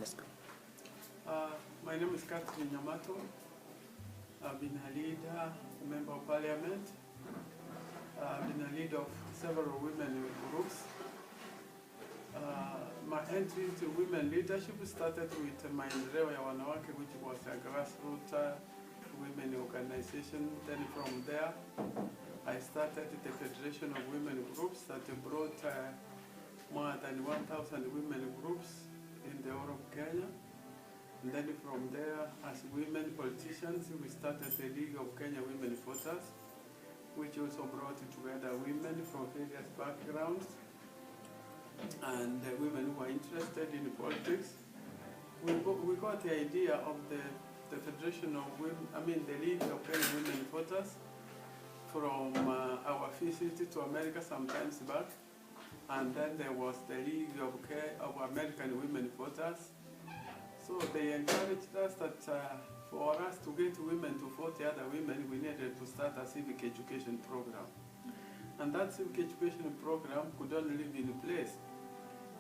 Let's go. My name is Catherine Nyamato. I've been a leader, a member of parliament. I've been a leader of several women groups. My entry into women leadership started with Menstrual, which was a grassroots women organization. Then from there, I started the Federation of Women Groups that brought more than 1,000 women groups in the whole of Kenya. And then from there, as women politicians, we started the League of Kenya Women Voters, which also brought together women from various backgrounds and women who are interested in politics. We got the idea of the Federation of Women, the League of Kenya Women Voters from our visit to America some times back. And then there was the League of American Women Voters. So they encouraged us that for us to get women to vote the other women, we needed to start a civic education program. And that civic education program could only be in place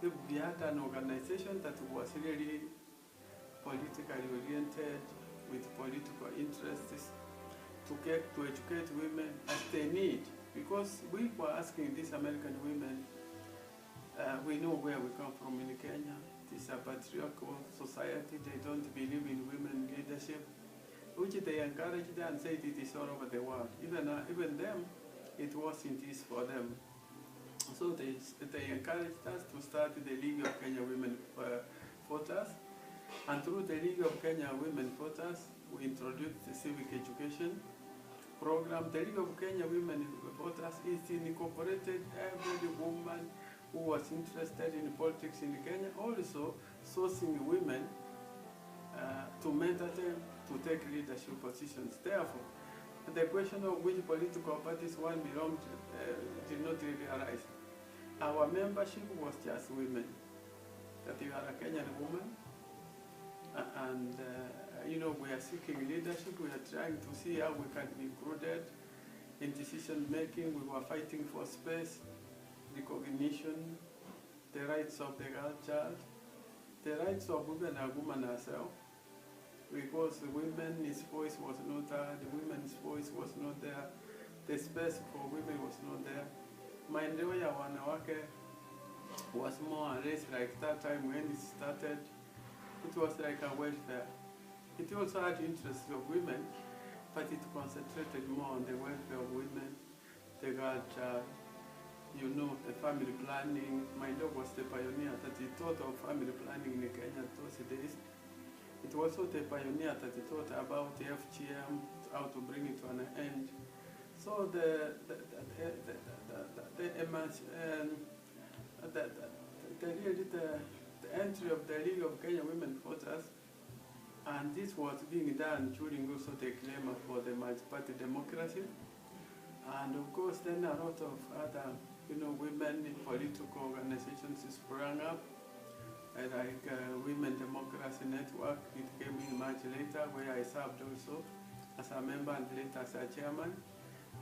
if we had an organization that was really politically oriented with political interests to educate women as they need. Because we were asking these American women, we know where we come from in Kenya. It's a patriarchal society. They don't believe in women leadership, which they encouraged and said it is all over the world. Even them, it wasn't easy for them. So they encouraged us to start the League of Kenya Women Voters. And through the League of Kenya Women Voters, we introduced the civic education program. The League of Kenya Women Voters is incorporated every woman who was interested in politics in Kenya, also sourcing women to mentor them to take leadership positions. Therefore, the question of which political parties one belonged did not really arise. Our membership was just women, that you are a Kenyan woman, and we are seeking leadership. We are trying to see how we can be included in decision making. We were fighting for space, recognition, the rights of the girl child, the rights of women and woman herself, because the women's voice was not there, the women's voice was not there, the space for women was not there. Maendeleo ya wanawake was more or less like that time when it started. It was like a welfare. It also had interests of women, but it concentrated more on the welfare of women, the girl child, the family planning. My dog was the pioneer that he thought of family planning in Kenya those days. It was also the pioneer that he thought about the FGM, how to bring it to an end. So the entry of the League of Kenya Women Voters, and this was being done during also the claim for the multi-party democracy. And of course, then a lot of other women in political organizations sprang up, like Women Democracy Network. It came in much later, where I served also as a member and later as a chairman.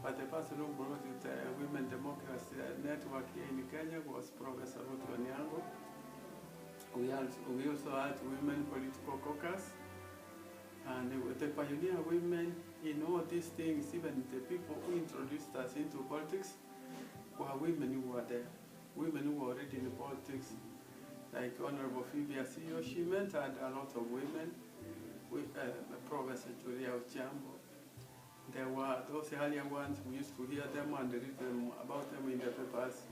But the person who brought the Women Democracy Network here in Kenya was Professor Ruth Onyango. We also had Women Political Caucus, and the pioneer women in all these things, even the people who introduced us into politics, were women who were there, women who were already in politics, like Honorable Phoebe Asio. She mentored a lot of women, with Professor Julia Ochambo. There were those earlier ones, we used to hear them and read them about them in the papers,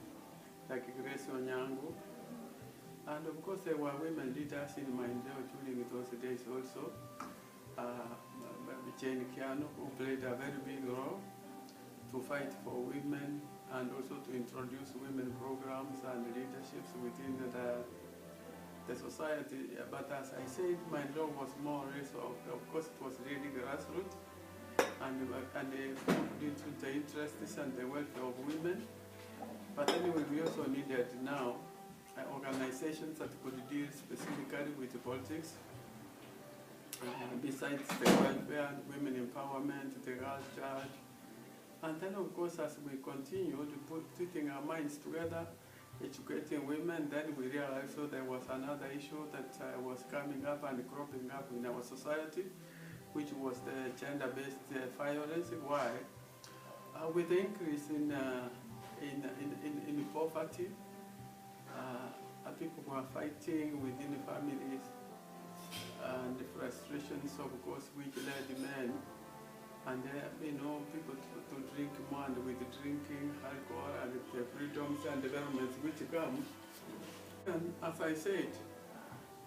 like Grace Onyango. And of course, there were women leaders in Maendeleo during those days also. Jane Kiano, who played a very big role to fight for women and also to introduce women programs and leaderships within the society. But as I said, my law was more or less, of course, it was really grassroots, and they moved into the interests and the welfare of women. But anyway, we also needed now organizations that could deal specifically with politics. Besides the welfare, women empowerment, the girl child. And then of course, as we continue to putting our minds together, educating women. Then we realized so there was another issue that was coming up and cropping up in our society, which was the gender-based violence. Why? With the increase in poverty, people were fighting within the families, and the frustrations, of course, which led men, and people to drink more, and with drinking alcohol and the freedoms and developments which come. And as I said,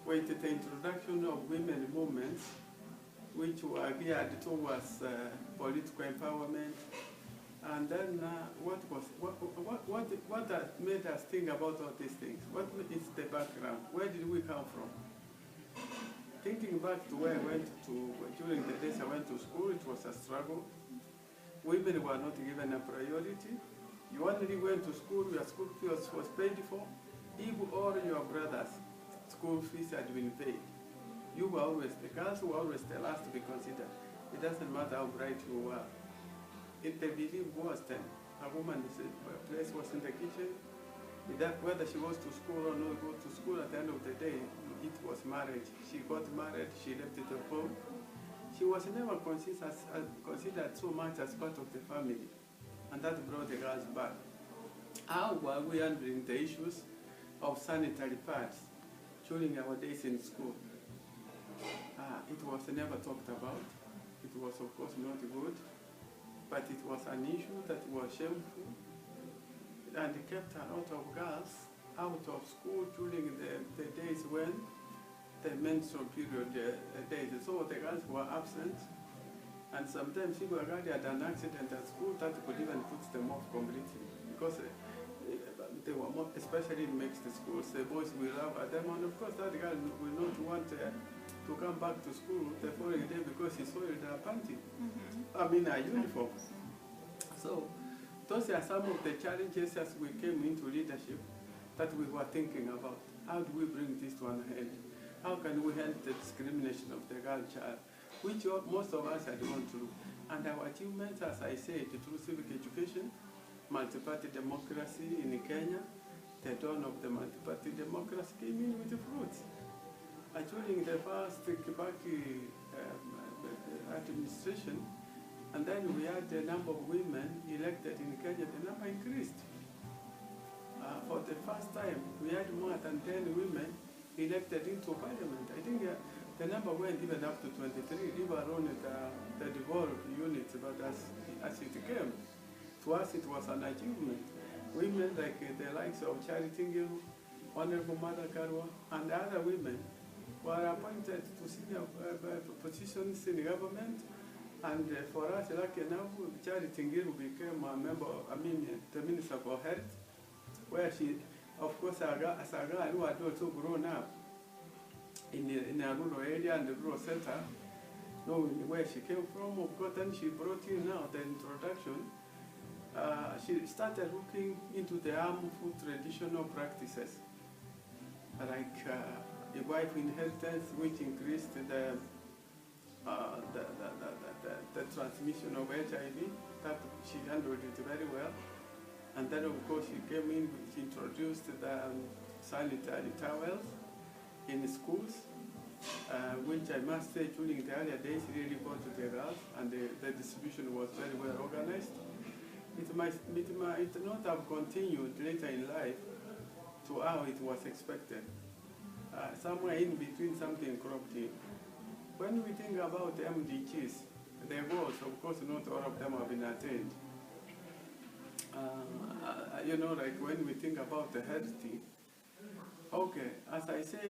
with the introduction of women movements, which were geared towards political empowerment, and then what made us think about all these things? What is the background? Where did we come from? Thinking back to where I went to, during the days I went to school, it was a struggle. Women were not given a priority. You only went to school, your school fees was paid for. If all your brothers' school fees had been paid, you were always, the girls were always the last to be considered. It doesn't matter how bright you were. The belief was then, a woman's place was in the kitchen. Whether she goes to school or not go to school, at the end of the day, it was marriage. She got married, she left it at home. She was never considered so much as part of the family, and that brought the girls back. How were we handling the issues of sanitary pads during our days in school? It was never talked about. It was, of course, not good, but it was an issue that was shameful, and it kept a lot of girls out of school during the days when the menstrual period days. So the girls were absent, and sometimes if a girl had an accident at school, that could even put them off completely, because they were more, especially in mixed schools, the boys will laugh at them, and of course that girl will not want to come back to school the following day because he soiled her panty. Her uniform. So those are some of the challenges as we came into leadership that we were thinking about. How do we bring this to an end? How can we end the discrimination of the girl child, which most of us had gone through? And our achievements, as I said, through civic education, multi-party democracy in Kenya, the dawn of the multi-party democracy came in with the fruits. During the first Kibaki administration, and then we had the number of women elected in Kenya, the number increased. For the first time, we had more than 10 women elected into parliament. I think the number went even up to 23, leave alone the devolved units, but as it came, to us it was an achievement. Women like the likes of Charity Ngilu, Honorable Mother Karwa, and other women were appointed to senior positions in the government. And for us, lucky enough, Charity Ngilu became a member, the Minister for Health, where she, of course, as a girl who had also grown up in a rural area and the rural center, knowing where she came from, of course, then she brought in now the introduction. She started looking into the harmful traditional practices, like the wife inheritance, which increased the transmission of HIV. That she handled it very well. And then, of course, she came in, she introduced the sanitary towels in schools, which I must say during the earlier days really got to the girls, and the distribution was very well organized. It might not have continued later in life to how it was expected. Somewhere in between something cropped in. When we think about the MDGs, the goals, of course, not all of them have been attained. Like when we think about the health thing, okay, as I said,